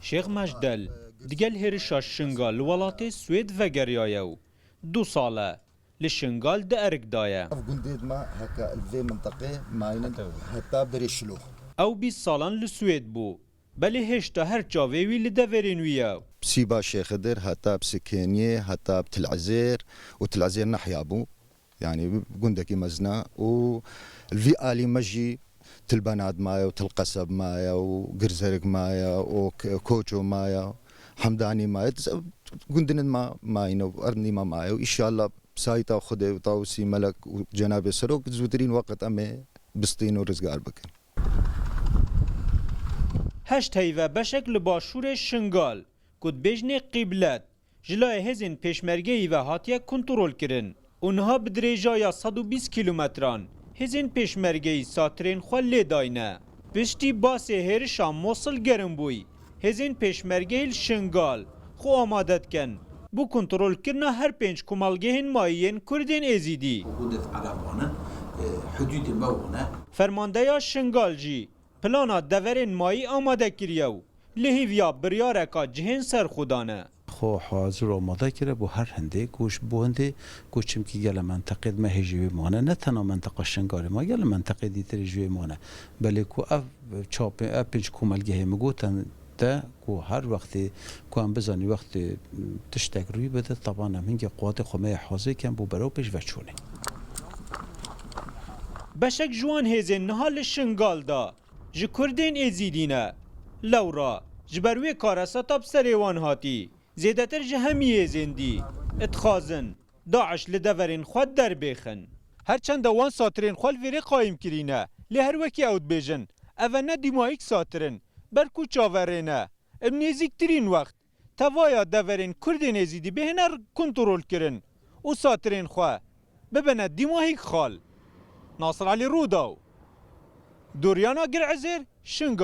شیخ مجدل دیگل هرشا شنگال ولاتي سويد وگریایو 2 ساله لشنگال ده ارگ دایه قنديد ما هكا في منطقه ماين حتى بريشلو او 20 سالان لسويد بو بلی هشتا هر جاویوی لدورین ویاو بسيبا شيخ در حتى بسكينيه حتى بتلعزير وتلعزير نحيابو يعني قندكي مزنا والفي آلي مجي تلبناد مايا وتلقصب مايا وقرزرق مايا وكوجو مايا حمداني مايا قندن ما ماينا وأرني ما مايا وإن شاء الله بسايتا وخده وطاوسي ملك وجناب سروك زودرين وقت أمي بسطين ورزقار بكن هشت هیوه بشکل باشور شنگال کد بجنه قیبلت جلای هزین پیشمرگه و هاتیه کنترول کرن اونها بدریجای 120 کیلومتران هزین پیشمرگه ساترین خواه لیداینه پشتی باس هرشا موصل گرم بوی هزین پیشمرگه شنگال خو آمادت کن بو کنترول کرنا هر 5 کمالگهن مایین کردین ازیدی فرمانده شنگال جی پلانا دورین مایی آماده کریو لحیویا بریارکا جهن سر خودانه خو حاضر آماده کرده بو هر هنده گوش بونده گوشم که گل منطقه ما هجوی مانه نه تنها منطقه شنگاری ما گل منطقه دیتر جوی مانه بله کو اف چاپ اپنج کوملگه مگوتن ده کو هر وقتی کو هم بزنی وقتی تشتک روی بده طبعا همینگه قوات خمه حاضر کن بو برو پیش وچونه بشک جوان هزین نهال شنگال دا ji Kurdên êzîdîne lewra ji ber wê karesa bi serê wan hatî zêdetir ji hemî êzên dî dixwazin Daeş li deverên xwe derbêxin herçend de wan satirên xwe li vêrê qayîm kirîne lê her wekî ew dibêjin ev e ne dîmayîk satirin ber ku çaverê ne em nêzîktirîn wext tevaya deverên Kurdên êzîdî bihêne kontrol kirin û satirên xwe bibine dîmayîk xal Nasir Elî Rûdaw Duryana Girezêr Şingal